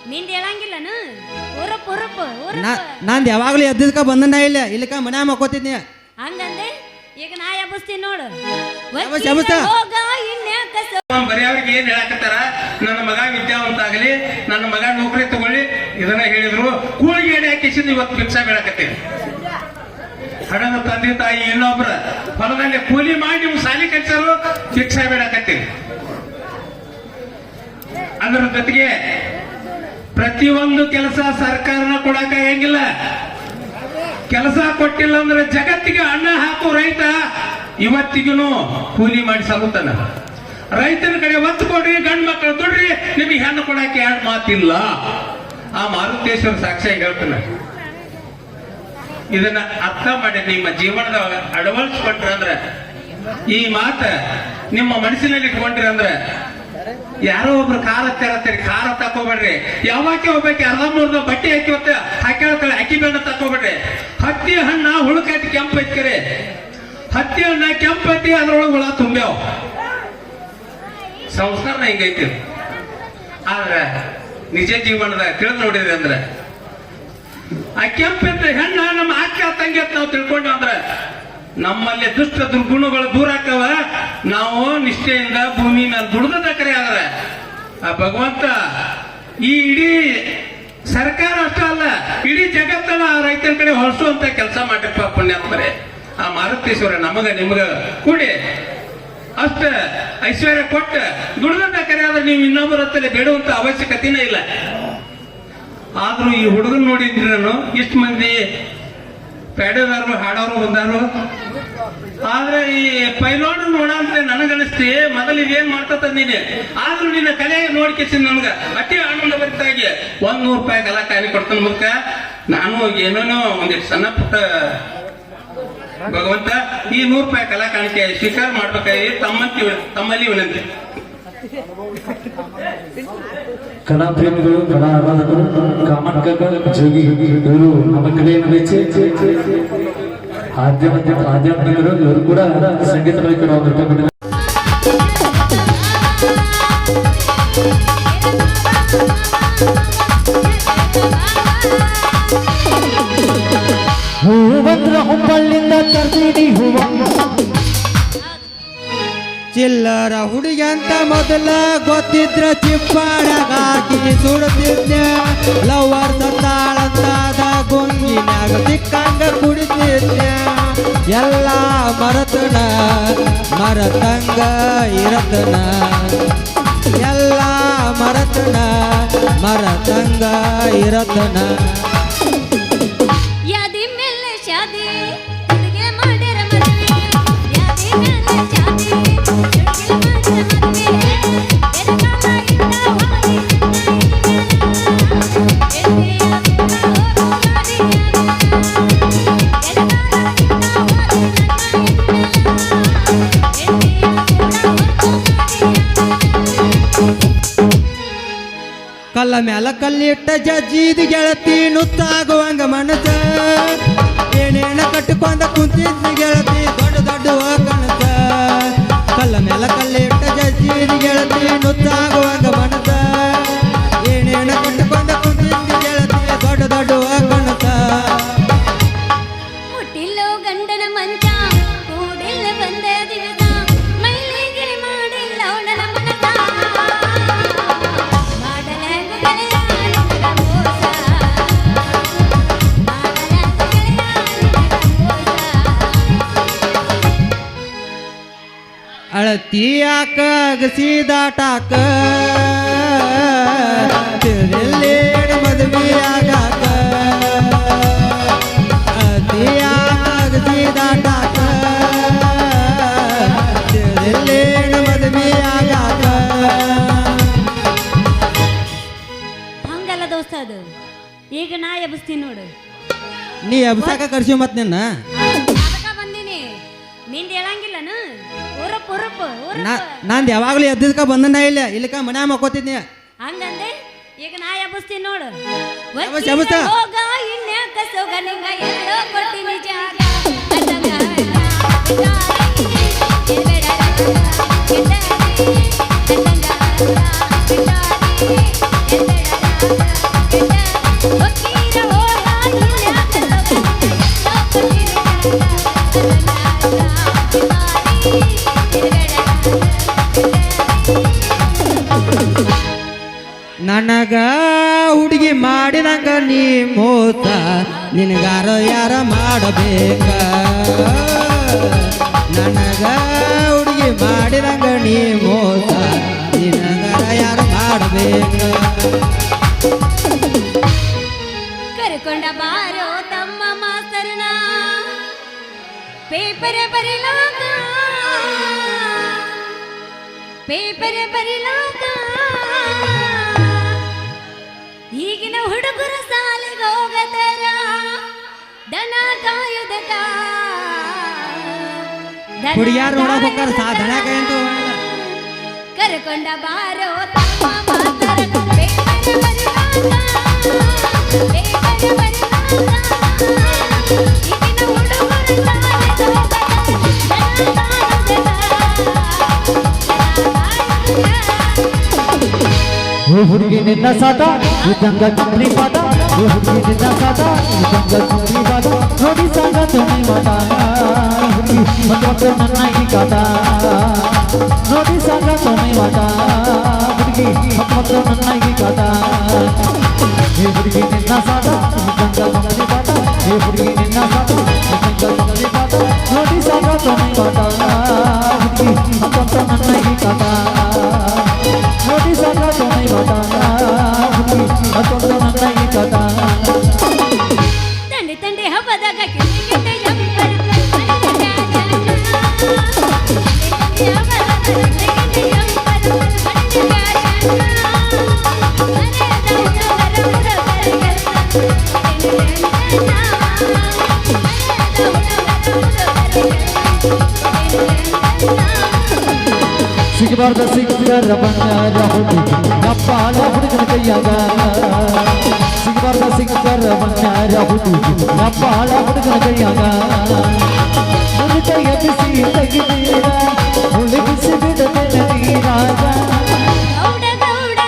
ನಿಂದ ಹೇಳಂಗಿಲ್ಲನು ಉರಪ್ ಉರಪ್ ನಂದು ಯಾವಾಗಲೂ ಎದ್ದದಕ್ಕ ಬಂದನ ಇಲ್ಲ ಇಲ್ಲಕ ಮನ್ಯಾಗ ಮಕ್ಕೋತಿದ್ನಿ ಹಂಗಂದೆ ಈಗ ನಾ ಎಬ್ಬಸ್ತೀನಿ ನೋಡು ಬರೆಯವ್ರಿಗೆ ಏನ್ ಹೇಳಕತ್ತಾರ ನನ್ನ ಮಗ ವಿದ್ಯಾವಂತ ಆಗಲಿ ನನ್ನ ಮಗ ನೌಕರಿ ತಗೊಳ್ಳಿ ಇದನ್ನ ಹೇಳಿದ್ರು ಕೂಳಿಗೆ ಎಡೆ ಹಾಕಿಸಿದ್ ಇವತ್ತು ಭಿಕ್ಷಾ ಬೇಡಕತ್ತೀನಿ ಹಡದ ತಂದೆ ತಾಯಿ ಇನ್ನೊಬ್ರ ಹೊಲದಲ್ಲಿ ಕೂಲಿ ಮಾಡಿ ನೀವು ಸಾಲಿ ಕಲಿಸರು ಭಿಕ್ಷಾ ಬೇಡಕತ್ತೀನಿ ಅದರ ಜೊತೆಗೆ ಪ್ರತಿಯೊಂದು ಕೆಲಸ ಸರ್ಕಾರನ ಕೊಡಕ್ಕಾಗಂಗಿಲ್ಲ ಕೆಲಸ ಕೊಟ್ಟಿಲ್ಲ ಅಂದ್ರೆ ಜಗತ್ತಿಗೆ ಅನ್ನ ಹಾಕೋ ರೈತ ಇವತ್ತಿಗೂ ಕೂಲಿ ಮಾಡಿ ಸಾಗುತ್ತಾನ ರೈತನ ಕಡೆ ಒತ್ತು ಕೊಡ್ರಿ ಗಂಡು ಮಕ್ಕಳು ದುಡ್ರಿ ನಿಮಗೆ ಹೆಣ್ಣು ಕೊಡಕ್ಕೆ ಎರಡು ಮಾತಿಲ್ಲ ಆ ಮಾರುತೇಶ್ವರ ಸಾಕ್ಷಿಯಾಗಿ ಹೇಳ್ತಾನೆ ಇದನ್ನ ಅರ್ಥ ಮಾಡಿ ನಿಮ್ಮ ಜೀವನದ ಅಳವಡಿಸ್ಕೊಂಡ್ರ ಅಂದ್ರೆ ಈ ಮಾತ ನಿಮ್ಮ ಮನಸ್ಸಿನಲ್ಲಿ ಇಟ್ಕೊಂಡ್ರಿ ಅಂದ್ರೆ ಯಾರೋ ಒಬ್ರು ಖಾರ ತೆರತ್ತೀರಿ ಖಾರ ತಕೋಬೇಡ್ರಿ ಯಾವಾಕೆ ಹೋಗ್ಬೇಕು ಅರ್ಧಮೂರ್ದ ಬಟ್ಟೆ ಹಾಕಿ ಅಕ್ಕಿ ಬೆಣ್ಣ ತಕೋಬೇಡ್ರಿ ಹತ್ತಿ ಹಣ್ಣ ಹುಳುಕಾಟಿ ಕೆಂಪು ಐತ್ಕರೆ ಹತ್ತಿ ಹಣ್ಣ ಕೆಂಪು ಐತಿ ಅದ್ರೊಳಗೆ ಹುಳ ತುಂಬ್ಯಾವ ಸಂಸ್ಕಾರ ಹಿಂಗೈತಿ ಆದ್ರೆ ನಿಜ ಜೀವನದಾಗ ತಿಳಿದು ನೋಡಿದ್ರಿ ಅಂದ್ರೆ ಆ ಕೆಂಪಿದ್ದ ಹೆಣ್ಣ ನಮ್ಮ ಅಕ್ಕ ತಂಗಿ ಅಂತ ನಾವು ತಿಳ್ಕೊಂಡ್ವಿ ಅಂದ್ರೆ ನಮ್ಮಲ್ಲಿ ದುಷ್ಟ ದುರ್ಗುಣಗಳು ದೂರ ಆಗ್ತಾವ ನಾವು ನಿಷ್ಠೆಯಿಂದ ಭೂಮಿ ಮೇಲೆ ದುಡ್ದ ಕರೆ ಆದ್ರೆ ಆ ಭಗವಂತ ಈ ಇಡೀ ಸರ್ಕಾರ ಅಷ್ಟ ಅಲ್ಲ ಇಡೀ ಜಗತ್ತನ್ನ ಆ ರೈತರ ಕಡೆ ಹೊಲಿಸುವಂತ ಕೆಲಸ ಮಾಡಿರ್ಪ ಪುಣ್ಯಾತ್ಮರೇ ಆ ಮಾರುತೇಶ್ವರ ನಮಗ ನಿಮಗ ಕೂಡಿ ಅಷ್ಟ ಐಶ್ವರ್ಯ ಕೊಟ್ಟ ದುಡ್ದ ಕರೆ ಆದ್ರೆ ನೀವು ಇನ್ನೊಬ್ಬರ ಹತ್ರ ಬೇಡುವಂತ ಅವಶ್ಯಕತೆನೇ ಇಲ್ಲ ಆದ್ರೂ ಈ ಹುಡುಗನ್ ನೋಡಿದ್ರಿ ನಾನು ಇಷ್ಟು ಮಂದಿ ಪೇಡೆದಾರು ಹಾಡೋರು ಬಂದಾರು ಆದ್ರೆ ಈ ಪೈಲೋಡ್ ನೋಡ ಅಂತ ನನಗನಿಸ್ತಿ ಮೊದಲು ಇದೇನ್ ಮಾಡ್ತಾ ತಂದೀನಿ ಆದ್ರೂ ನಿನ್ನ ಕಲೆ ನೋಡ್ಕೇಸಿ ನನ್ಗ ಅತಿ ಆನಂದ ಬರ್ತಾಗಿ ₹100 ಕಲಾ ಕಾಯಿ ಕೊಡ್ತಾನ ಮುಖ ನಾನು ಏನೇನೋ ಒಂದಿಷ್ಟು ಸಣ್ಣ ಪುಟ್ಟ ಭಗವಂತ ಈ ₹100 ಕಲಾ ಕಾಣಿಕೆ ಸ್ವೀಕಾರ ಮಾಡ್ಬೇಕಾಗಿ ತಮ್ಮಲ್ಲಿ ವಿನಂತಿ ಕಲಾ ಪ್ರೇಮಿಗಳು ಕಲಾ ಆರಾಧಕರು ಕಾಮಣ್ಕರ್ ಜೋಗಿ ಇವರು ನಮ್ಮ ಕಲೆಯನ್ನು ಮೆಚ್ಚಿ ಆಧ್ಯಾತ್ಮಿಕರು ಇವರು ಕೂಡ ಸಂಗೀತ ರೈತರು ಹೂವಂದ್ರ ಹುಬ್ಬಳ್ಳಿಂದ ತರ್ತೀಡಿ ಹೂವ ಚಿಲ್ಲರ ಹುಡುಗಿ ಅಂತ ಮೊದಲ ಗೊತ್ತಿದ್ರ ಚಿಪ್ಪಾಡಗಾಕಿ ಸುಡುತ್ತಿದ್ದೆ ಲವರ್ ತಾಳಂತಾದ ಗೊಂಗಿನಾಗ ಸಿಕ್ಕಂಗ ಕುಡಿತಿದ್ದೆ ಎಲ್ಲ ಮರತನ ಮರತಂಗ ಇರತನ ಎಲ್ಲ ಮರತನ ಮರತಂಗ ಇರತನ ಕಲ್ಲ ಮ್ಯಾಲ ಕಲ್ಲಿಟ್ಟ ಜಜ್ಜಿದ ಗೆಳತಿ ನುತ್ತಾಗುವಂಗ ಮನಸ ಏನೇನ ಕಟ್ಟಿಕೊಂಡ ಕುಂತಿದ್ದ ಗೆಳತಿ ದೊಡ್ಡ ದೊಡ್ಡ ಕನಸ ಕಲ್ಲ ಮ್ಯಾಲ ಕಲ್ಲಿಟ್ಟ ಜಜ್ಜಿದ ಗೆಳತಿ ನುತ್ತಾಗುವಂಗ ಮನಸ ಏನೇನ ಕಟ್ಟಿಕೊಂಡ ಕುಂತಿದ್ದ ಗೆಳತಿ ದೊಡ್ಡ ದೊಡ್ಡ ಕನಸ ಮುಟ್ಟಿಲ್ಲೋ ಗಂಡನ ಮಂಚ ಕೂಡಿಲ್ಲ ಬಂದ ದಿವಸ ಮೈಲಿಗೆ ಮಾಡಿಲ್ಲ ಅವನ ಮನಸ ಅಳತಿಯಾಕ ಅಗಸಿದಾಟಾಕ ತಿರುಲ್ಲೇಡ ಮದುವೆಯಾಗಾಕ ಅಳತಿಯಾಕ ಅಗಸಿದಾಟಾಕ ತಿರುಲ್ಲೇಡ ಮದುವೆಯಾಗಾಕ ಹಂಗಲ್ಲ ದೋಸ್ತ ಅದು ಈಗ ನಾ ಎಬ್ಸ್ತೀನಿ ನೋಡು ನೀ ಎಬ್ಸಾಕ ಕರ್ಸಿ ಮತ್ ನಿನ್ನ ಬಂದಿನಿ ನಿಂದ ಹೇಳಂಗಿಲ್ಲನು ಉರಪ್ ಉರಪ್ ನಂದು ಯಾವಾಗಲೂ ಎದ್ದದಕ್ಕ ಬಂದನ ಇಲ್ಲ ಇಲ್ಲಕ ಮನ್ಯಾಗ ಮಕ್ಕೋತಿದ್ನಿ ಹಂಗಂದೆ ಈಗ ನಾ ಎಬ್ಸ್ತೀನಿ ನೋಡು ಎಬ್ಸ ಹೋಗ ಇನ್ಯಾಕ ಸೋಗ ನಿಂಗ ಎಲ್ಲೋ ಕೊಟ್ಟಿನಿ ಜಾಗ ಅಂತಂಗ ನನಗ ಹುಡುಗಿ ಮಾಡಿದಂಗ ನೀ ಮೋಸ ನಿನಗಾರ ಯಾರ ಮಾಡಬೇಕ ನನಗ ಹುಡುಗಿ ಮಾಡಿದಂಗ ನೀ ಮೋಸ ನಿನಗಾರ ಯಾರ ಮಾಡಬೇಕ ಕರ್ಕೊಂಡ ಬಾರೋ ತಮ್ಮ ಮಾಸ್ತರ್ನ ಪೇಪರ್ ಬರಿಲಾಕ ಈಗಿನ ಹುಡುಗರು ಸಾಲಿಗೆ ಹೋಗತಾರ ದನ ಕಾಯುದಕ ಹುಡುಗಿಯಾರು ನೋಡಕ್ ಹೋಗ್ತಾರ ದನ ಕಾಯಂತೂ ಕರ್ಕೊಂಡ ಬಾರೋ ತಮ್ಮ ಮಾಸ್ತರ್ನ ಪೇಪರ್ ಬರಿಲಾಕ ಈಗಿನ ಹುಡುಗರು ಸಾಲಿಗೆ ಹುಡುಗಿ ನಿನ್ನ ಸಾಟ ಇದ್ದಂಗ ಚುಂಬಿ ಪಾದ ಹುಡುಗಿ ನಿನ್ನ ಸಾಟ ಇದ್ದಂಗ ಚುಂಬಿ ಪಾದ ನೋಡಿ ಸಾಗ ತುಣಿ ಮಾಟ ಹುಡುಗಿ ಮತ್ತು ನನ್ನ ಈ ಕಾಟ ನೋಡಿ ಸಾಗ ತುಣಿ ಮಾಟ ಹುಡುಗಿ ಮತ್ತು ನನ್ನ ಈ ಕಾಟ ಹುಡುಗಿ ನಿನ್ನ ಸಾಟ ಇದ್ದಂಗ ಚುಂಬಿ ಪಾದ ಹುಡುಗಿ ನಿನ್ನ ಸಾಟ ಇದ್ದಂಗ ಚುಂಬಿ ಪಾದ ನೋಡಿ ಸಾಗ ತುಣಿ ಮಾಟ ಹುಡುಗಿ ಮತ್ತು ನನ್ನ ಈ ಕಾಟ ನೋಡಿ ಸಾಗ ತುಣಿ ಮಾಟ ಹುಡುಗಿ ಮತ್ತು ನನ್ನ ಈ ಕಾಟ ತಂಡೆ ತಂಡೆ ಹಬ್ಬದಾಗ ಕಿಂಡೆ ಜಂಪರ್ ಸಿಗಬಾರ್ದ ಸಿಕ್ಕರ ಬಂಗಾರ ಹುಡುಗಿ ಅಪ್ಪಾಲ ಹುಡುಗನ ಕೈಯಾಗ ಸಿಗಬಾರ್ದ ಸಿಕ್ಕರ ಬಂಗಾರ ಹುಡುಗಿ ಅಪ್ಪಾಲ ಹುಡುಗನ ಕೈಯಾಗ ಮುದುಕೈಯ ಬಿಸಿ ತೆಗಿದೀರ ಹುಡುಗಿಸಿ ಬಿಡದೆ ನೀರಾಗ ಗೌಡ ಗೌಡ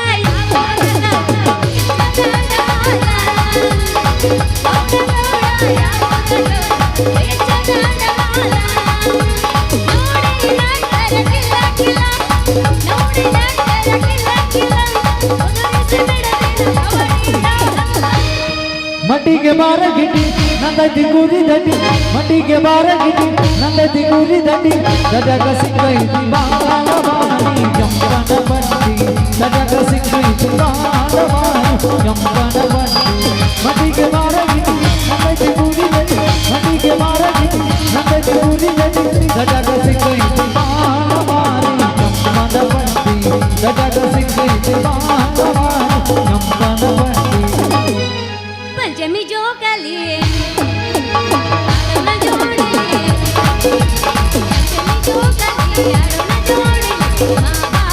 ಮಟ್ಟಿಗೆ ಬಾರ ಗಿಟ್ಟಿ ನಂದೈತಿ ಗುರಿ ದಂಡಿ ಮಟ್ಟಿಗೆ ಬಾರ ಗಿಟ್ಟಿ ನಂದೈತಿ ಗುರಿ ದಂಡಿ ಗದಗ ಸಿಕ್ಕೈತಿ ಬಾಳ ಬಾಣಿ ಜಂಪನ ಬಂಡಿ ಗದಗ ಸಿಕ್ಕೈತಿ ಬಾಳ ಬಾಣಿ ಜಂಪನ ಬಂಡಿ ಮಟ್ಟಿಗೆ ಬಾರ ಗಿಟ್ಟಿ ನಂದೈತಿ ಗುರಿ ದಂಡಿ ಮಟ್ಟಿಗೆ ಬಾರ ಗಿಟ್ಟಿ ನಂದೈತಿ ಗುರಿ ದಂಡಿ ಗದಗ ಸಿಕ್ಕೈತಿ ಬಾಳ ಬಾಣಿ ಜಂಪನ ಬಂಡಿ ಗದಗ ಸಿಕ್ಕೈತಿ ಬಾಳ ಬಾಣಿ ಜಂಪನ ಬಂಡಿ पंचमी जो कली आड़ोना जोड़ी पंचमी जो कली आड़ोना जोड़ी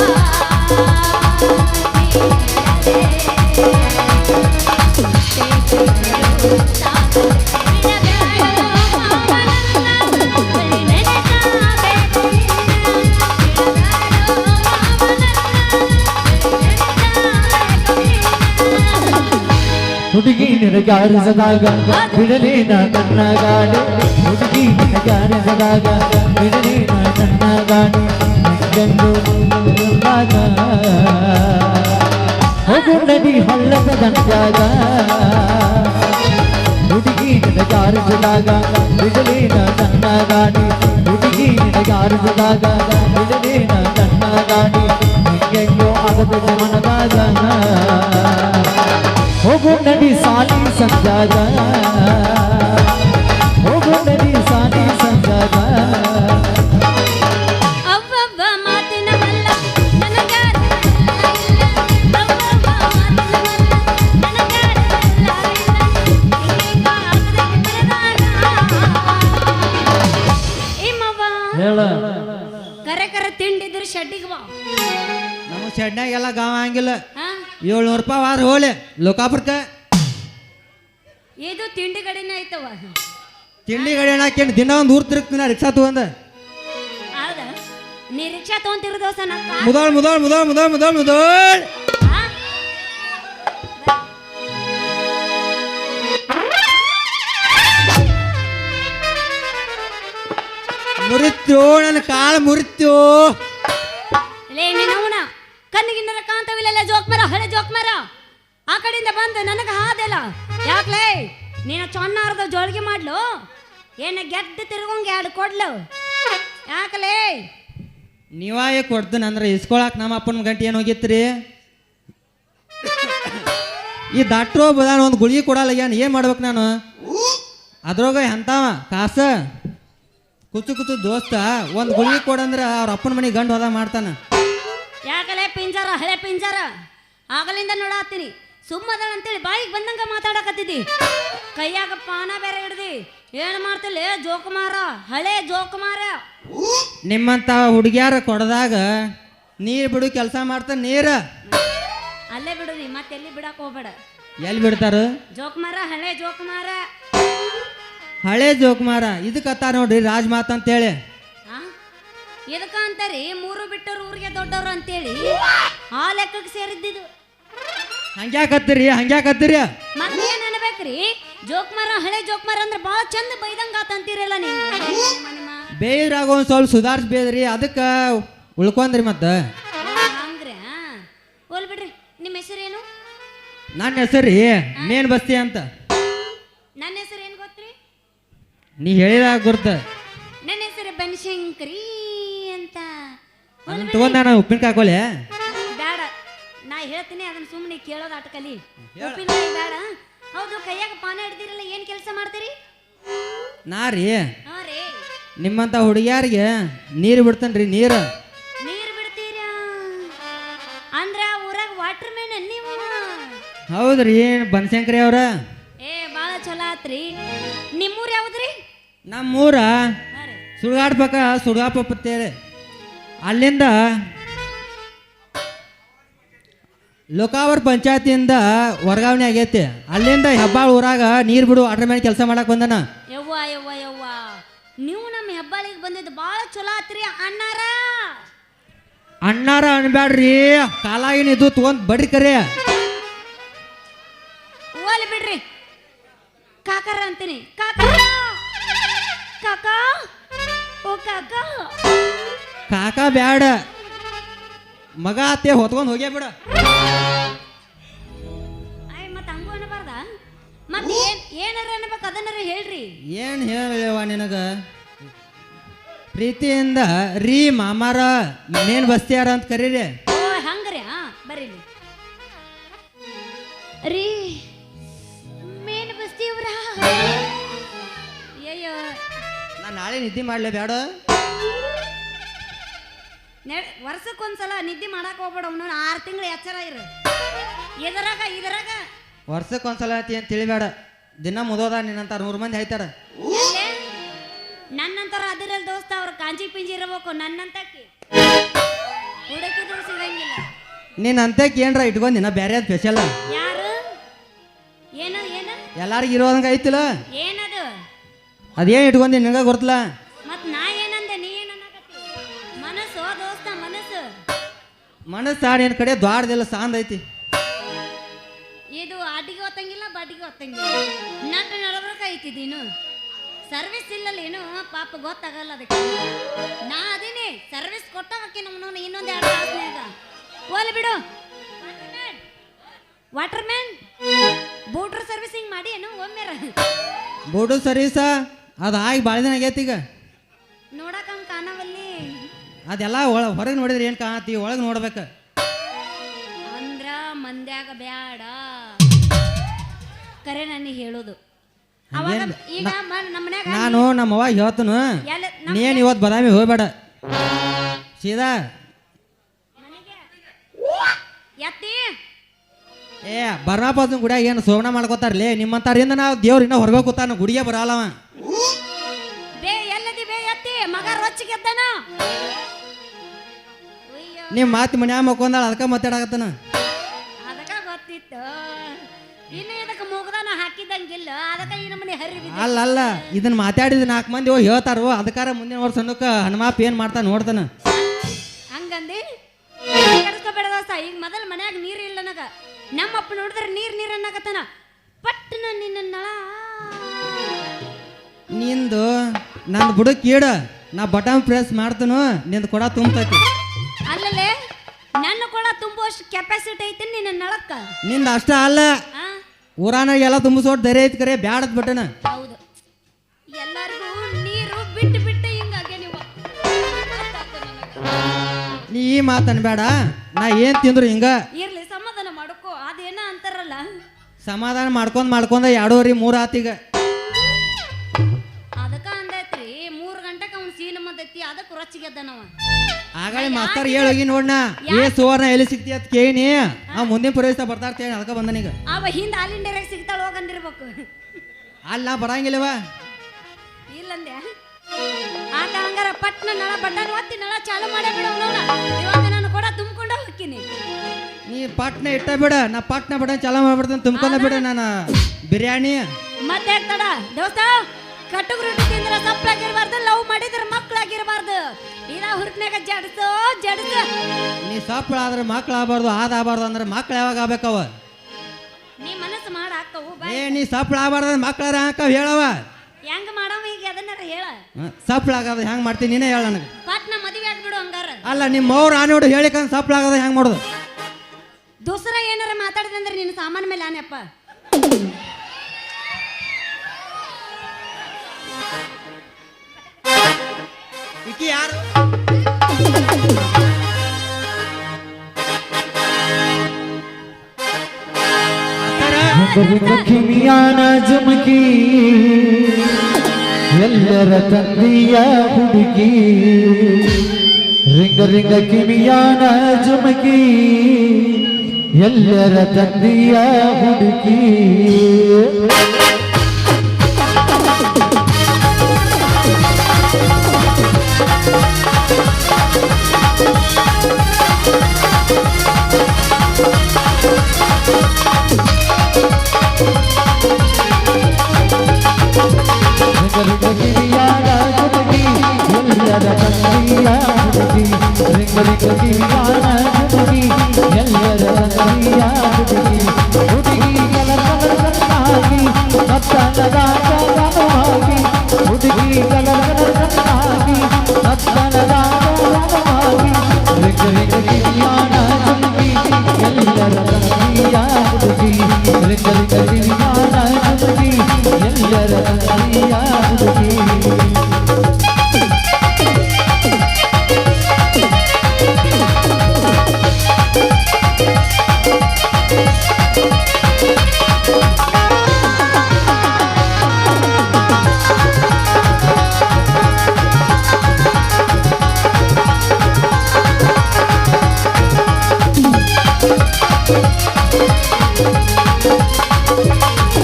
ಹುಡುಗಿ ನಿನಗಾರಿಸದಾಗ ಬಿಡಲೇನ ನನ್ನ ಗಾಡಿ ಹುಡುಗಿ ನಿನಗಾರಿಸದಾಗ ಬಿಡಲೇನ ನನ್ನ ಗಾಡಿ ಗಂಡು ಹೋಗು ನದಿ ಹಳ್ಳದ ದಂಡಾಗ ಹುಡುಗಿ ನಿನಗಾರಿಸದಾಗ ಬಿಡಲೇನ ನನ್ನ ಗಾಡಿ ಹುಡುಗಿ ನಿನಗಾರಿಸದಾಗ ಬಿಡಲೇನ ನನ್ನ ಗಾಡಿ ಹಿಂಗೆಂಗೋ ಆಗದ ಮನದಾಗ ಹೋಗು ನಡಿ ಸಾಲಿ ಸಂಜಾಗ ಹೋಗು ನಡಿ ಸಾಲಿ ಸಂಜಾಗ ಅವ್ವವ್ವ ಮಾತಿನ ಮಲ್ಲ ನನಗಾರ ಇಲ್ಲ ಅವ್ವವ್ವ ಮಾತಿನ ಮಲ್ಲ ನನಗಾರ ಇಲ್ಲ ಏಮವ್ವ ಹೇಳ ಕರೆ ಕರೆ ತಿಂಡಿದ್ರ ಶೆಡ್ಡಿಗೆ ಬಾ ನಮ್ಮ ಶೆಡ್ನಾಗೆಲ್ಲ ಗಾವ ಹಂಗಿಲ್ಲ ಹಾ 700 ರೂಪಾಯಿ ವಾರ ಹೋಲೆ ಲೋಕಾಪುರಕ್ಕೆ ಇದು ತಿಂಡಿ ಗಡಿನೇ ಐತವ ತಿಂಡಿ ಗಡಿ ಹಾಕಿ ದಿನ ಒಂದು ಊರ್ ತಿರುಗ್ತೀನಿ ರಿಕ್ಷಾ ತಗೊಂಡ ಹೌದ ನೀ ರಿಕ್ಷಾ ತಗೊಂತಿರೋ ದೋಸ ಮುದೋಳ್ ಮುದೋಳ್ ಮುದೋಳ್ ಮುದೋಳ್ ಮುದೋಳ್ ಮುದೋಳ್ ಮುರಿತ್ಯೋ ನನ್ನ ಕಾಳು ಮುರಿತ್ಯೋ ಲೇ ನಿನ್ನವನ ಕಣ್ಣಿಗಿನ್ನರ ಕಾಂತವಿಲ್ಲ ಹಳೆ ಜೋಕ್ಮರ ಆ ಕಡೆಯಿಂದ ಬಂದು ನನಗೆ ಹಾದೆಲ್ಲ ಯಾಕ್ಲೇ ನೀನು ಚೊನ್ನಾರ್ದ ಜೋಳಿಗೆ ಮಾಡ್ಲು ಏನ ಗೆದ್ದು ತಿರ್ಗೊಂಗೆ ಎರಡು ಕೊಡ್ಲು ಯಾಕಲೇ ನೀವಾಯೇ ಕೊಡ್ತೇನೆ ಇಸ್ಕೊಳಕ್ ನಮ್ಮ ಅಪ್ಪನ ಗಂಟೆ ಏನು ಹೋಗಿತ್ರಿ ಈ ಡಾಕ್ಟ್ರು ಬದಾನ ಒಂದು ಗುಳಿಗೆ ಕೊಡಲ್ಲ ಏನು ಮಾಡ್ಬೇಕು ನಾನು ಅದ್ರಾಗ ಎಂತವ ಕಾಸ ಕುಚ್ಚು ದೋಸ್ತ ಒಂದು ಗುಳಿಗೆ ಕೊಡಂದ್ರೆ ಅವ್ರ ಅಪ್ಪನ ಮನೆಗೆ ಗಂಡು ಹೋದ ಮಾಡ್ತಾನ ಯಾಕಲೇ ಪಿಂಜಾರ ಹಳೆ ಪಿಂಜಾರ ಆಗಲಿಂದ ನೋಡಾತೀನಿ ಸುಮ್ಮದಳ ಅಂತೇಳಿ ಬಾಯಿಗೆ ಬಂದಂಗ ಮಾತಾಡಕತ್ತಿದ್ದಿ ಕೈಯಾಗ ಪಾನ ಬೇರೆ ಹಿಡ್ದಿ ಏನು ಮಾಡ್ತಿಲ್ಲ ಜೋಕುಮಾರ ಹಳೆ ಜೋಕುಮಾರ ನಿಮ್ಮಂತ ಹುಡುಗಿಯಾರ ಕೊಡದಾಗ ನೀರು ಬಿಡು ಕೆಲಸ ಮಾಡ್ತಾನೆ ನೀರು ಅಲ್ಲೇ ಬಿಡುದಿ ಮತ್ತೆಲ್ಲಿ ಬಿಡಕ್ ಹೋಗ್ಬೇಡ ಎಲ್ಲಿ ಬಿಡ್ತಾರ ಜೋಕುಮಾರ ಹಳೆ ಜೋಕುಮಾರ ಹಳೆ ಜೋಕುಮಾರ ಇದಕ್ಕತ್ತ ನೋಡ್ರಿ ರಾಜ್ ಮಾತ್ ಅಂತೇಳಿ ಎದಕ್ಕ ಅಂತಾರಿ ಮೂರು ಬಿಟ್ಟವ್ರು ಊರಿಗೆ ದೊಡ್ಡವ್ರು ಅಂತೇಳಿ ಆ ಲೆಕ್ಕಕ್ಕೆ ಸೇರಿದ್ದಿದ್ದು ಹಂಗ್ಯಾಕತ್ತೀರಿ ಮತ್ತೇನ್ ಅನ್ಬೇಕ್ರಿ ಜೋಕುಮಾರ ಹಳೆ ಜೋಕುಮಾರ ಅಂದ್ರೆ ಬಾಳ ಚಂದ ಬೈದಂಗ ಆತಂತೀರಲ್ಲ ನೀವು ಬೇಯ್ರಾಗ ಒಂದ್ ಸ್ವಲ್ಪ ಸುಧಾರಿಸಿ ಬೇದ್ರಿ ಅದಕ್ಕೆ ಉಳ್ಕೊಂಡ್ರಿ ಮತ್ತ ಹಂಗ್ರಿ ಹೋಲ್ ಬಿಡ್ರಿ ನಿಮ್ಮ ಹೆಸರೇನು ನನ್ನ ಹೆಸರು ಮೇನ್ ಬಸ್ತಿ ಅಂತ ನನ್ನ ಹೆಸರು ಏನ್ ಗೊತ್ತ್ರಿ ನೀ ಹೇಳಿದಾಗ ಗುರ್ತ ನನ್ನ ಹೆಸರು ಬನಶಂಕರಿ ಅಂತ ಅದನ್ನ ತಗೊಂಡ ನಾನು ಉಪ್ಪಿನಕಾಯಿ ಹಾಕೋಲೆ ಬೇಡ ನಾ ಹೇಳ್ತೀನಿ ಅದನ್ನ ಸುಮ್ಮನೆ ಕೇಳೋದು ಆಟಕಲಿ ಉಪ್ಪಿನಕಾಯಿ ಬೇಡ ಹೌದು ಕೈಯಾಗ ಪಾನ ಹಿಡ್ದಿರಲ್ಲ ಏನ್ ಕೆಲಸ ಮಾಡ್ತೀರಿ ನಾ ರೀ ಹಾ ರೀ ನಿಮ್ಮಂತ ಹುಡುಗಿಯಾರಿಗೆ ನೀರು ಬಿಡ್ತೇನ್ರಿ ನೀರು ಬಿಡ್ತೀರಾ ಅಂದ್ರ ಊರಾಗ ವಾಟರ್ ಮ್ಯಾನ್ ನೀವು ಹೌದ್ರಿ ಬನಶಂಕರಿ ಅವ್ರ ಏ ಬಾಳ ಚಲೋ ಆತ್ರಿ ನಿಮ್ಮೂರ್ ಯಾವ್ದ್ರಿ ನಮ್ಮೂರ ಹಾ ರೀ ಸುಡ್ಗಾಡ್ಬೇಕ ಸುಡ್ಗಾಪತ್ತೇಳಿ ಅಲ್ಲಿಂದ ಲೋಕಾವರ್ ಪಂಚಾಯತಿಯಿಂದ ವರ್ಗಾವಣೆ ಆಗೈತಿ ಅಲ್ಲಿಂದ ಹೆಬ್ಬಾಳ್ ಊರಾಗ ನೀರು ಬಿಡು ವಾಟರ್ ಮ್ಯಾನ್ ಕೆಲಸ ಮಾಡಕ್ ಬಂದನ ಯವ್ವ ನೀವು ನಮ್ಮ ಹೆಬ್ಬಾಳಿಗೆ ಬಂದಿದ್ದು ಬಾಳ ಚಲೋ ಆತ್ರಿ ಅಣ್ಣಾರ ಅನ್ಬ್ಯಾಡ್ರಿ ಕಾಲಾಗಿನ ಇದು ತಗೊಂಡ್ ಬಡ್ರಿ ಕರೆ ಓಲಿ ಬಿಡ್ರಿ ಕಾಕರ ಅಂತೀನಿ ಕಾಕರ ಕಾಕಾ ಓ ಕಾಕಾ ಕಾಕ ಬ್ಯಾಡ ಮಗ ಅತ್ತೆ ಹೊತ್ಕೊಂಡ್ ಹೋಗ್ಯಾ ಬಿಡ ಆಯ್ ಮತ್ತ ಹಂಗೂ ಅನ್ನಬಾರ್ದ ಮತ್ ಏನಾರ ಅನ್ಬೇಕು ಅದನ್ನಾರ ಹೇಳ್ರಿ ಏನ್ ಹೇಳವ ನಿನಗ ಪ್ರೀತಿಯಿಂದ ರೀ ಮಾಮಾರ ಮೇನ್ ಬಸ್ತಿಯಾರ ಅಂತ ಕರೀರಿ ಓ ಹಂಗ್ರಿ ಬರೀಲಿ ರೀ ಮೇನ್ ಬಸ್ತಿವ್ರ ಅಯ್ಯೋ ನಾನು ನಾಳೆ ನಿದ್ದೆ ಮಾಡ್ಲೇ ಬ್ಯಾಡ ವರ್ಷಕ್ಕೊಂದ್ಸಲ ನಿದ್ದೆ ಮಾಡಕ್ ಹೋಗ್ಬೇಡ ಅವನು 6 ತಿಂಗಳು ಎಚ್ಚರ ಇರು ಇದರಾಗ ವರ್ಷಕ್ಕೊಂದ್ಸಲ ಐತಿ ಅಂತ ತಿಳಿಬೇಡ ದಿನ ಮುದೋದ ನಿನ್ನಂತ 100 ಮಂದಿ ಆಯ್ತಾರ ನನ್ನಂತರ ಅದಿರಲ್ ದೋಸ್ತ ಅವ್ರ ಕಾಂಜಿ ಪಿಂಜಿ ಇರಬೇಕು ನನ್ನಂತಕ್ಕೆ ಹುಡುಕಿದ್ರು ಸಿಗಂಗಿಲ್ಲ ನೀನ್ ಅಂತಕ್ಕೆ ಏನ್ರ ಇಟ್ಕೊಂದಿನ ಬೇರೆ ಸ್ಪೆಷಲ್ ಯಾರು ಏನು ಎಲ್ಲಾರಿಗೂ ಇರೋದಂಗ ಐತಿಲ್ಲ ಏನದು ಅದೇನ್ ಇಟ್ಕೊಂಡಿ ನಿನಗ ಗೊತ್ತಲ್ಲ ಮತ್ ನಾ ಏನಂದೆ ನೀ ಏನನ್ನಕತ್ತಿ ಮನಸ್ಸು ದೋಸ್ತ ಮನಸ್ಸು ನಿನ್ ಕಡೆ ದ್ವಾರದಿಲ್ಲ ಸಾಂದ್ ಐತಿ ಇದು ಅಡಿಗೆ ಹೊತ್ತಂಗಿಲ್ಲ ಬಡಿಗೆ ಹೊತ್ತಂಗಿಲ್ಲ ನಟ್ಟು ನಡಬರ್ಕ ಐತಿ ನೀನು ಸರ್ವಿಸ್ ಇಲ್ಲಲ್ಲೇನು ಪಾಪ ಗೊತ್ತಾಗಲ್ಲ ಅದಕ್ಕೆ ನಾ ಅದೀನಿ ಸರ್ವಿಸ್ ಕೊಟ್ಟವಕ್ಕೆ ನಮ್ಮನ್ನು ಇನ್ನೊಂದು 2 ತಾಸ್ನಾಗ ಓಲಿ ಬಿಡು ವಾಟರ್ ಮ್ಯಾನ್ ಬೋಟರ್ ಸರ್ವಿಸಿಂಗ್ ಮಾಡಿ ಏನು ಒಮ್ಮೆರ ಬೋಟು ಸರ್ವಿಸ ಅದು ಆಗಿ ಭಾಳ ದಿನ ಆಗೈತಿ ಈಗ ನೋಡಕ ಕಾಣವಲ್ಲಿ ಅದೆಲ್ಲ ಹೊರಗೆ ನೋಡಿದ್ರೆ ಏನು ಕಾಣತಿ ಒಳಗೆ ನೋಡ್ಬೇಕು ಅಂದ್ರ ಮಂದ್ಯಾಗ ಬ್ಯಾಡ ಕರೆ ನನಗೆ ಹೇಳೋದು ಅವಾಗ ಈಗ ನಮ್ಮ ಮನ್ಯಾಗ ನಾನು ನಮ್ಮ ಅವ್ವ ಹೇಳ್ತನು ನೀನ್ ಇವತ್ತು ಬದಾಮಿ ಹೋಗ್ಬೇಡ ಸೀದಾ ಎತ್ತಿ ಏ ಬರ್ನಾಪದ ಗುಡಿಯಾಗ ಏನು ಸೋಗಣ ಮಾಡ್ಕೋತಾರಲೇ ನಿಮ್ಮಂತಾರಿಂದ ನಾವು ದೇವ್ರ ಇನ್ನೂ ಹೊರಗೆ ಕೂತಾನ ಗುಡಿಗೆ ಬರಲ್ಲವ ಬೇ ಎಲ್ಲದಿ ಬೇ ಎತ್ತಿ ಮಗ ರೊಚ್ಚಿಗೆ ಎದ್ದಾನ ನಿಮ್ಮ ಮಾತಿ ಮನ್ಯಾಗ ಮಕ್ಕೊಂದಾಳ ಅದಕ್ಕೆ ಮಾತಾಡಕತ್ತಾನ ಅದಕ್ಕ ಗೊತ್ತಿತ್ತು ಇನ್ನು ಇದಕ್ಕೆ ಮುಗ್ದಾನ ಹಾಕಿದಂಗಿಲ್ಲ ಅದಕ್ಕೆ ಈ ನಮ್ಮನೆ ಹರಿವಿ ಅಲ್ಲ ಇದನ್ನ ಮಾತಾಡಿದ 4 ಮಂದಿ ಹೋಗಿ ಹೇಳ್ತಾರೋ ಅದಕ್ಕಾರ ಮುಂದಿನ ವರ್ಷ ಅನ್ನೋಕೆ ಹನುಮಾಪ್ ಏನು ಮಾಡ್ತಾನೆ ನೋಡ್ತಾನ ಹಂಗಂದಿ ಕೆಡಿಸ್ಕೋಬೇಡ ದೋಸ್ತ ಈಗ ಮೊದಲು ಮನ್ಯಾಗ ನೀರು ಇಲ್ಲ ನನಗ ನಮ್ಮಪ್ಪ ನೋಡಿದ್ರೆ ನೀರ್ ಅನ್ನಕತ್ತಾನ ಪಟ್ಟನ ನಿನ್ನ ನಳ ನಿಂದು ನಂದು ಬುಡಕ್ಕೆ ಈಡ ನಾ ಬಟನ್ ಪ್ರೆಸ್ ಮಾಡ್ತನು ನಿಂದು ಕೊಡ ತುಂಬತೈತಿ ಅಲ್ಲಲೇ ನನ್ನ ಕೂಡ ತುಂಬುವಷ್ಟು ಕೆಪಾಸಿಟಿ ಐತಿ ನಿನ್ನ ನಳಕ್ಕ ನಿಂದ ಅಷ್ಟ ಅಲ್ಲ ಆ? ಊರಾನಾಗ ಎಲ್ಲ ತುಂಬಿಸೋಟ್ ಧೈರ್ಯ ಐತಿ ಕರೆ ಬ್ಯಾಡದ್ ಬಿಟ್ಟನ. ಹೌದು ಎಲ್ಲರಿಗೂ ನೀರು ಬಿಟ್ಟು ಬಿಟ್ಟು ಹಿಂಗಾಗೆ ನೀವು ನೀ ಈ ಮಾತನ್ ಬೇಡ, ನಾ ಏನ್ ತಿಂದ್ರು ಹಿಂಗ ಇರ್ಲಿ ಸಮಾಧಾನ ಮಾಡ್ಕೋ. ಅದೇನ ಅಂತಾರಲ್ಲ ಸಮಾಧಾನ ಮಾಡ್ಕೊಂಡ್ 2:30 ಆತೀಗ. ಅದಕ್ಕ ಅಂದೈತ್ರಿ 3 ಗಂಟೆಗೆ ಅವ್ನು ಸೀನ ಮದ್ದೈತಿ ಅದಕ್ಕೆ ರೊಚ್ಚಿಗೆದ್ದನವ. ಆಗಾಳಿ ಮಾಸ್ತರ್ ಹೇಳೋಗಿ ನೋಡ್ನ ಏ ಸುವರ್ಣ ಎಲ್ಲಿ ಸಿಕ್ತಿ ಅಂತ ಕೇಳಿನಿ. ಆ ಮುಂದಿನ ಪ್ರವೇಶ ಬರ್ತಾ ಇರ್ತೇನೆ ಅದಕ್ಕೆ ಬಂದನೀಗ. ಅವ ಹಿಂದ ಹಾಲಿನ ಡೈರೆಕ್ಟ್ ಸಿಗ್ತಾಳ ಹೋಗಂದಿರ್ಬೇಕು. ಅಲ್ಲಿ ನಾ ಬರಂಗಿಲ್ಲವ ಇಲ್ಲಂದೆ ಆತ ಹಂಗಾರ ಪಟ್ನ ನಳ ಬಟನ್ ಒತ್ತಿ ನಳ ಚಾಲು ಮಾಡೇ ಬಿಡು. ಇವತ್ತು ನಾನು ಕೂಡ ತುಂಬಿಕೊಂಡ ಹೋಗ್ತೀನಿ. ನೀ ಪಟ್ನ ಇಟ್ಟ ಬಿಡ, ನಾ ಪಟ್ನ ಬಿಡ ಚಾಲ ಮಾಡ್ಬಿಡ್ತೇನೆ ತುಂಬ್ಕೊಂಡ ಬಿಡ. ನಾನು ಬಿರಿಯಾನಿ ಮತ್ತೆ ತಡ ದೋಸ್ತ ಕಟ್ಟುಗ್ ರೊಟ್ಟಿ ತಿಂದ್ರೆ ಸಪ್ಪಳಾಗಿರ್ಬಾರ್ದು, ಲವ್ ಮಾಡಿದ್ರೆ ಮಕ್ಕಳಾಗಿರ್ಬಾರ್ದು. ಇದ ಹುರುಪ್ನಾಗ ಜಡ್ಸು ಜಡ್ಸು. ನೀ ಸಪ್ಪಳ ಆದ್ರೆ ಮಕ್ಳು ಆಗಬಾರ್ದು, ಆಗಬಾರ್ದು ಅಂದ್ರೆ ಮಕ್ಳು ಯಾವಾಗ ಆಗ್ಬೇಕವ? ನೀ ಮನಸ್ಸು ಮಾಡ ಹಾಕವು ಏ ನೀ ಸಪ್ಪಳ ಆಗಬಾರ್ದು ಮಕ್ಳಾರ ಹಾಕವ್ ಹೇಳವ. ಹೆಂಗ್ ಮಾಡವ ಈಗ ಅದನ್ನಾರ ಹೇಳ. ಸಪ್ಪಳ ಆಗೋದು ಹೆಂಗ್ ಮಾಡ್ತೀನಿ ನೀನೇ ಹೇಳ ನನಗೆ. ಪಟ್ನ ಮದುವೆ ಆಗ್ಬಿಡು ಹಂಗಾರ. ಅಲ್ಲ ನಿಮ್ಮ ಅವ್ರು ಆನೋಡು ಹೇಳಿಕಂದ್ ಸಪ್ಪಳ ಆಗೋದು ಹೆಂಗ್ ಮಾಡೋದು? ದೂಸರ ಏನಾರ ಮಾತಾಡಿದಂದ್ರೆ ನಿನ್ನ ಸಾಮಾನ ಮೇಲೆ ಆನೆಪ್ಪ. ಈಕಿ ಯಾರು? ಕಿವಿಯಾನ ಜುಮಕಿ ಎಲ್ಲರ ತಂದೆಯ ಹುಡುಗಿ. ರಿಂಗ ರಿಂಗ ಕಿವಿಯಾನ ಜುಮಕಿ ಎಲ್ಲರ ತಂದೆಯ ಹುಡುಗಿ.